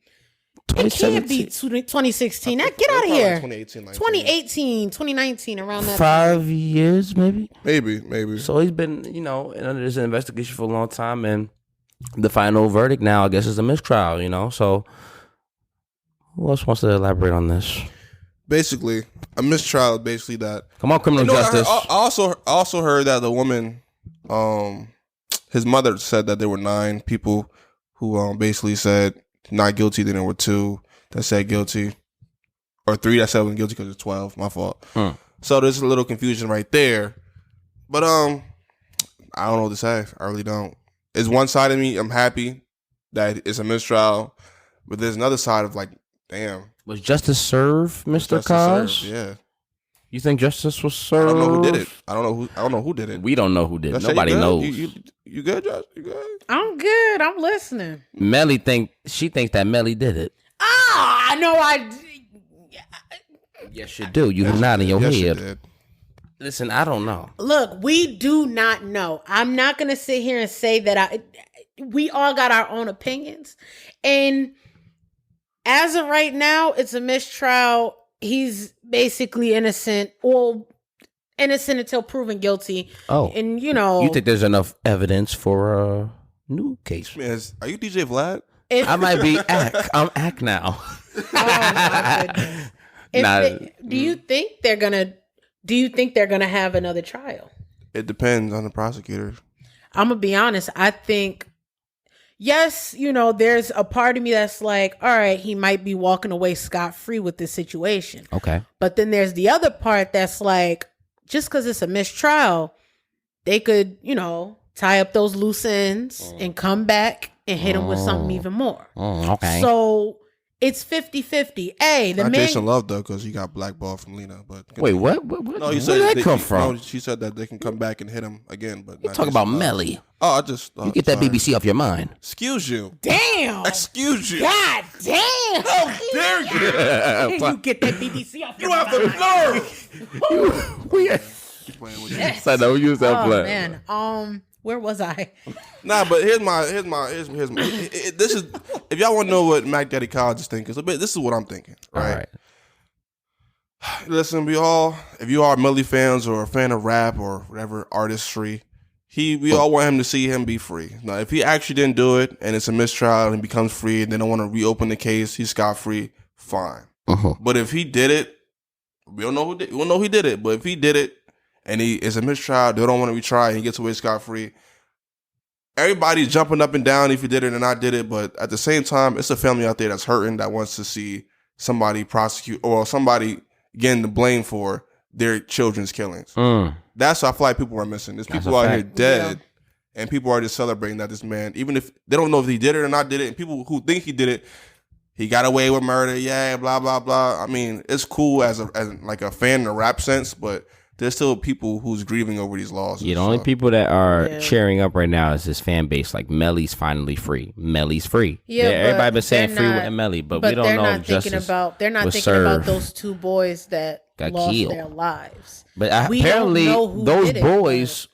It can't be 2016. Now get out of here. 2018, 2019, around that 5 years, maybe? Maybe. So he's been, under this investigation for a long time, and the final verdict now, I guess, is a mistrial, So who else wants to elaborate on this? Basically, a mistrial is basically that. Come on, criminal justice. I also heard that the woman, his mother said that there were 9 people who basically said not guilty. Then there were 2 that said guilty, or 3 that said wasn't guilty because it's 12. My fault. So there's a little confusion right there. But I don't know what to say. I really don't. It's one side of me. I'm happy that it's a mistrial, but there's another side of like, damn. Was justice served, Mr. Cos? Yeah. You think justice was served? I don't know who did it. I don't know who did it. We don't know who did it. Josh, Nobody knows. You good, Josh? You good? I'm good. I'm listening. Melly thinks that Melly did it. I know. Yes, you do. You nod in your Yes, head. you did. Listen, I don't know. Look, we do not know. I'm not going to sit here and say that we all got our own opinions. And as of right now, it's a mistrial. He's basically innocent. Well, innocent until proven guilty. Oh. And, you know. You think there's enough evidence for a new case? Man, are you DJ Vlad? I might be Ack. I'm Ack now. Oh, my goodness. Do you think they're gonna have another trial? It depends on the prosecutor. I'm gonna be honest. I think, yes, you know, there's a part of me that's like, all right, he might be walking away scot-free with this situation. Okay. But then there's the other part that's like, just because it's a mistrial, they could, you know, tie up those loose ends and come back and hit him with something even more. Okay. So it's 50-50. Hey, the Not man. Jason Love though, because he got blackballed from Lena. But Wait, what? No, Where he did said that come from? No, she said that they can come back and hit him again. But You not talk Jason about Love. Melly. Oh, I just You get that sorry. BBC off your mind. Excuse you. Damn. Excuse you. God damn. How dare you? You get that BBC off your You have the mind. nerve. We Playing with you. so don't use that Oh plan. man. Where was I? Nah, but here's my. This is if y'all want to know what Mac Daddy College is thinking. So this is what I'm thinking. All Right. right. Listen, if you are Melly fans or a fan of rap or whatever artistry, we all want him to see him be free. Now, if he actually didn't do it and it's a mistrial and he becomes free and they don't want to reopen the case, he's scot free. Fine. Uh-huh. But if he did it, we don't know who did. We don't know he did it. But if he did it and he is a mistrial, they don't want to retry, and he gets away scot free. Everybody's jumping up and down if he did it and I did it. But at the same time, it's a family out there that's hurting that wants to see somebody prosecute or somebody getting the blame for their children's killings. That's what I feel like people are missing. There's people out here dead, and people are just celebrating that this man, even if they don't know if he did it or not did it, and people who think he did it, he got away with murder, yeah, blah blah blah. I mean, it's cool as like a fan in a rap sense, but there's still people who's grieving over these laws. Yeah, the only people that are cheering up right now is his fan base. Like, Melly's finally free. Melly's free. Yeah, everybody been saying free not, with Melly, but we don't know if justice they're not was thinking about served. those two boys that Got lost killed. their lives. But We apparently, don't know who those did it, boys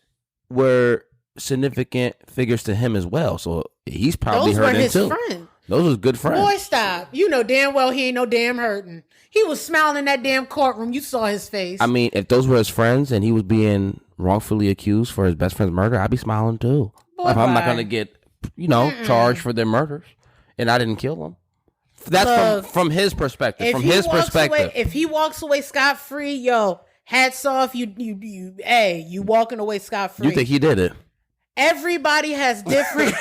were significant figures to him as well. So he's probably Those were hurting his too. friends. Those was good friends. Boy, stop. You know damn well he ain't no damn hurting. He was smiling in that damn courtroom. You saw his face. I mean, if those were his friends and he was being wrongfully accused for his best friend's murder, I'd be smiling too. Boy, if I'm not bye. going to get, charged for their murders and I didn't kill them. That's from his perspective. From his perspective. If he walks away scot free, yo, hats off. You walking away scot free. You think he did it? Everybody has different.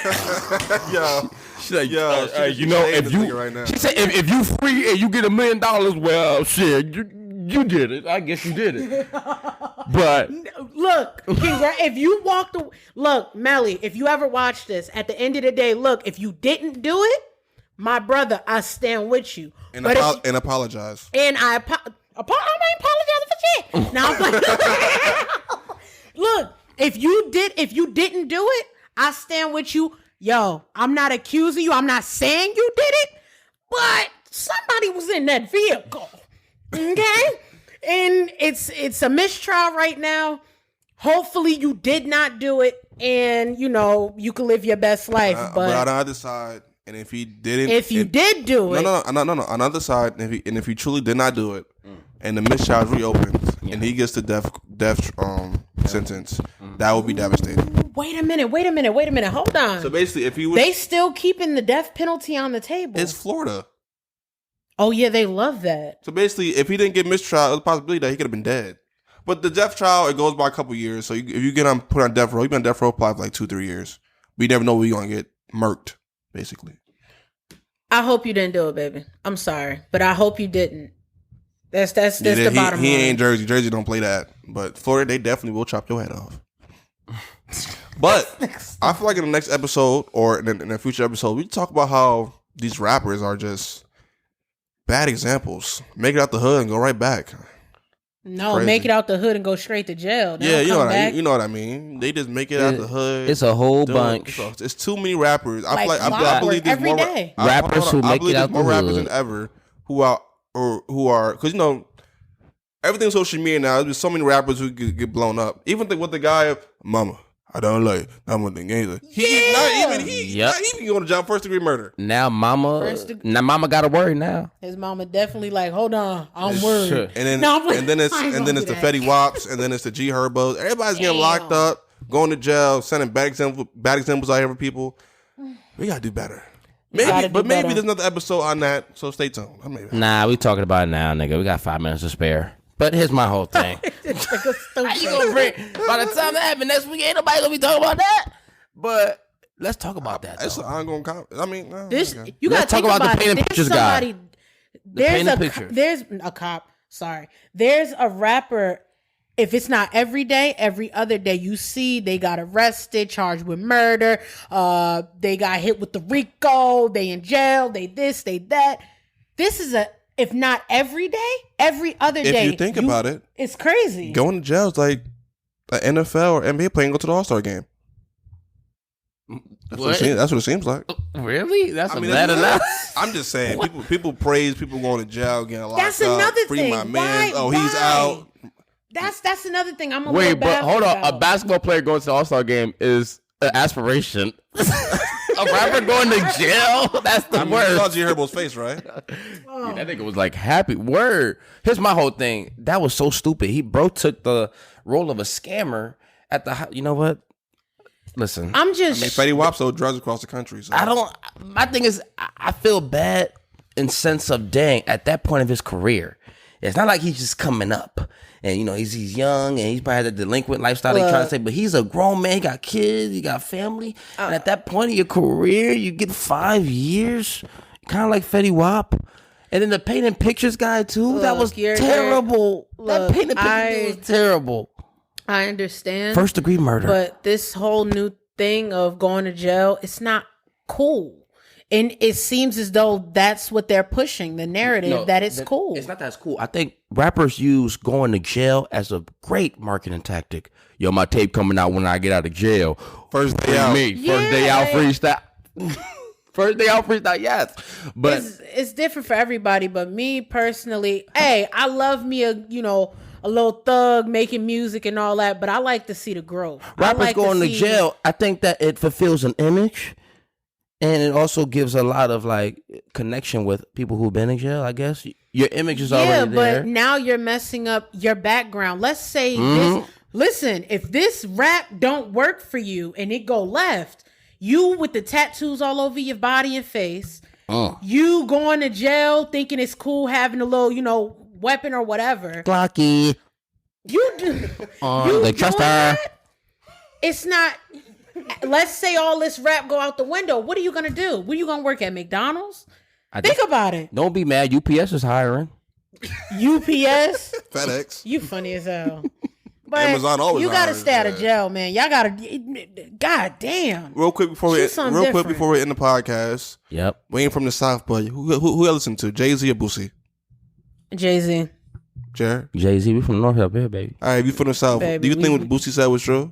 Yo, She's like, if you right now. she said, if you free and you get $1 million, well, shit, you did it. I guess you did it. But Look, if you walked away, look, Melly, if you ever watch this, at the end of the day, look, if you didn't do it, my brother, I stand with you. And But apologize. And I ain't apologizing for shit. Now I'm like, look, if you didn't do it, I stand with you. Yo, I'm not accusing you. I'm not saying you did it, but somebody was in that vehicle. Okay? And it's a mistrial right now. Hopefully you did not do it, and you can live your best life. But on the other side, and if he didn't, did do it, no. On the other side, if he truly did not do it, and the mistrial reopens, and he gets the death sentence, that would be devastating. Wait a minute. Hold on. So basically, if he was, they still keeping the death penalty on the table. it's Florida. Oh yeah, they love that. So basically, if he didn't get mistrial, there's a possibility that he could have been dead. But the death trial, it goes by a couple years. So if you get put on death row, you've been on death row probably for like 2-3 years. But you never know where you're gonna get murked, basically. I hope you didn't do it, baby. I'm sorry, but I hope you didn't. That's the bottom line. He ain't Jersey. Jersey don't play that. But Florida, they definitely will chop your head off. But I feel like in the next episode or in a future episode, we talk about how these rappers are just bad examples. Make it out the hood and go right back. No, Crazy. make it out the hood and go straight to jail. They Yeah, don't you know come what back. you know what I mean. They just make it out the hood. It's a whole bunch. It's too many rappers. I Like believe there's every more day. Rappers who make it out more the rappers hood. than ever who are because everything's social media now. There's so many rappers who get blown up. Even with the guy, Mama, I don't like that one thing either. He can go to jail for 1st-degree murder. Now mama got a word now. His mama definitely like, hold on, I'm worried. Sure. And then No, and then it's I ain't and gonna then it's do the that. Fetty Wops, and then it's the G Herbos. Everybody's getting locked up, going to jail, sending bad examples out here for people. We gotta do better. Maybe there's another episode on that. So stay tuned. Nah, we talking about it now, nigga. We got 5 minutes to spare. But here's my whole thing. How you gonna bring? By the time that happens next week, ain't nobody gonna be talking about that. But let's talk about that. It's an ongoing comment. I mean, You gotta talk about the painted pictures guy. There's a cop. Sorry, there's a rapper. If it's not every day, every other day, you see they got arrested, charged with murder. They got hit with the RICO. They in jail. They this, they that. This is if not every day, every other day. If you think about it, it's crazy. Going to jail is like an NFL or NBA playing go to the All-Star game. That's what it seems like. Really? That's bad enough. I'm just saying. People praise people going to jail, getting locked That's up. another Free thing. my man. Why? He's out. That's another thing. I'm a Wait, little but bad hold on. about. A basketball player going to the All-Star game is an aspiration. A rapper going to jail? That's the You worst. saw G Herbo's face, right? Yeah, that nigga was like happy. Word. Here's my whole thing. That was so stupid. Bro took the role of a scammer at the. You know what? Listen, Fetty Wap sold drugs across the country. So. My thing is, I feel bad in sense of dang at that point of his career. It's not like he's just coming up, and he's young and he's probably had a delinquent lifestyle. They trying to say, but he's a grown man. He got kids. He got family. And at that point of your career, you get 5 years, kind of like Fetty Wap. And then the painting pictures guy too. That was terrible. That painting pictures was terrible. I understand. 1st-degree murder. But this whole new thing of going to jail, it's not cool. And it seems as though that's what they're pushing, the narrative that it's cool. It's not that it's cool. I think rappers use going to jail as a great marketing tactic. Yo, my tape coming out when I get out of jail. First day out. First day out freestyle. First day out freestyle, yes. But it's different for everybody. But me personally, hey, I love me a little thug making music and all that, but I like to see the growth. Rappers going to jail, I think that it fulfills an image, and it also gives a lot of like connection with people who've been in jail, I guess. Your image is already there. Yeah, but now you're messing up your background. Let's say listen, if this rap don't work for you and it go left, you with the tattoos all over your body and face, you going to jail thinking it's cool having a little, weapon or whatever. Glocky. You do. They trust her. It's not. Let's say all this rap go out the window. What are you gonna do? What are you gonna work at McDonald's? Think about it. Don't be mad. UPS is hiring. UPS, FedEx. You funny as hell. But Amazon always you gotta hires, stay out of jail, man. Y'all gotta. God damn. Real quick before we end the podcast. Yep. We ain't from the South, but who else listen to? Jay-Z or Boosie? Jay-Z. Jared? Jay-Z, we from the North up here, baby. All right, you from the South. Baby, do you think what Boosie said was true?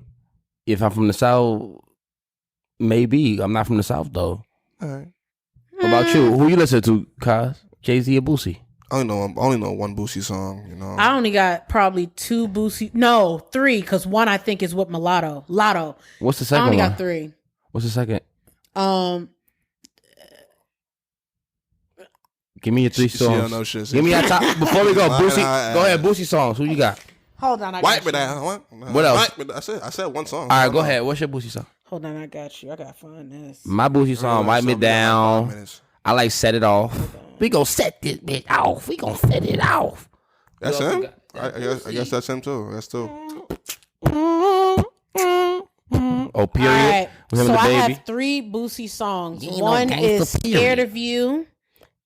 If I'm from the South, maybe. I'm not from the South, though. All right. What about you? Who you listen to, Kaz? Jay-Z or Boosie? I only know one Boosie song, I only got probably 2 Boosie. No, 3, because one I think is with Mulatto. Lotto. What's the second I only one? got 3. What's the second? Give me your 3 songs. She don't know shit. Give me your top. Before we go, Boosie. Go ahead, Boosie songs. Who you got? Hold on, I got Wipe you. me down. What else? I said one song. All right, go ahead. What's your Boosie song? Hold on, I got you. I got to find this. My Boosie song, Wipe Me Down. I like Set It Off. We gonna set this bitch off. We gonna set it off. That's him? I guess that's him too. That's too. Oh, period. All right. With him So and the I baby. have 3 Boosie songs. You know, One gangsta is period. Scared of You.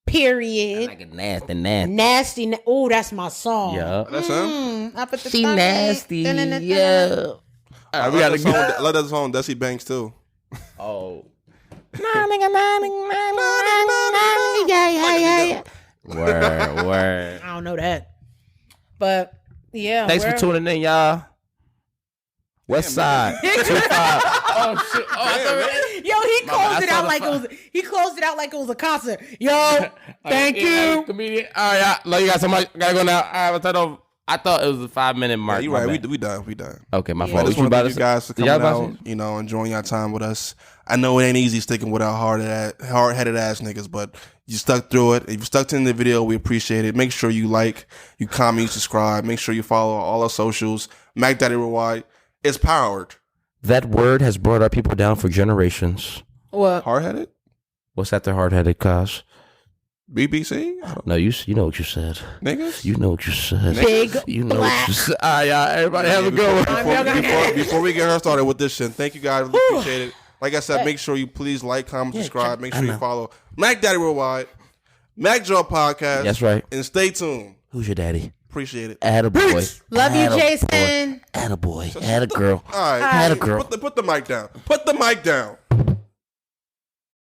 Period. Like a nasty. Nasty. Oh, that's my song. Yeah. That's him? I put the She thumb in. nasty. Dun-dun-dun-dun. Yeah. I we gotta go. I love that song, Desi Banks too. Oh. Yeah. Word. I don't know that. But Yeah. Thanks for tuning in, y'all. West Side. 25. Oh shit! Yo, he closed it out like it was. He closed it out like it was a concert. Yo, thank you. Comedian. All right, y'all. Love you guys so much. Gotta go now. All right, I'll turn over. I thought it was a 5-minute mark. Yeah, you're right. We done. Okay, my I fault. just want to thank you guys for coming out, enjoying your time with us. I know it ain't easy sticking with our hard-headed ass niggas, but you stuck through it. If you stuck to the video, we appreciate it. Make sure you like, you comment, you subscribe. Make sure you follow all our socials. MackDaddyWorldWide is powered. That word has brought our people down for generations. What? Hard-headed? What's that? The hard-headed cause? BBC? No, you know what you said. Niggas? You know what you said. Big You know what you said. All right, y'all. Everybody have a good one. Before we get her started with this shit, thank you guys. We appreciate it. Like I said, make sure you please like, comment, subscribe. Make sure you follow MackDaddyWorldWide, MackJaw Podcast. That's right. And stay tuned. Who's your daddy? Appreciate it. Attaboy. Love you, Jason. Attaboy. Atta girl. All right. Atta girl. Put the mic down. Put the mic down.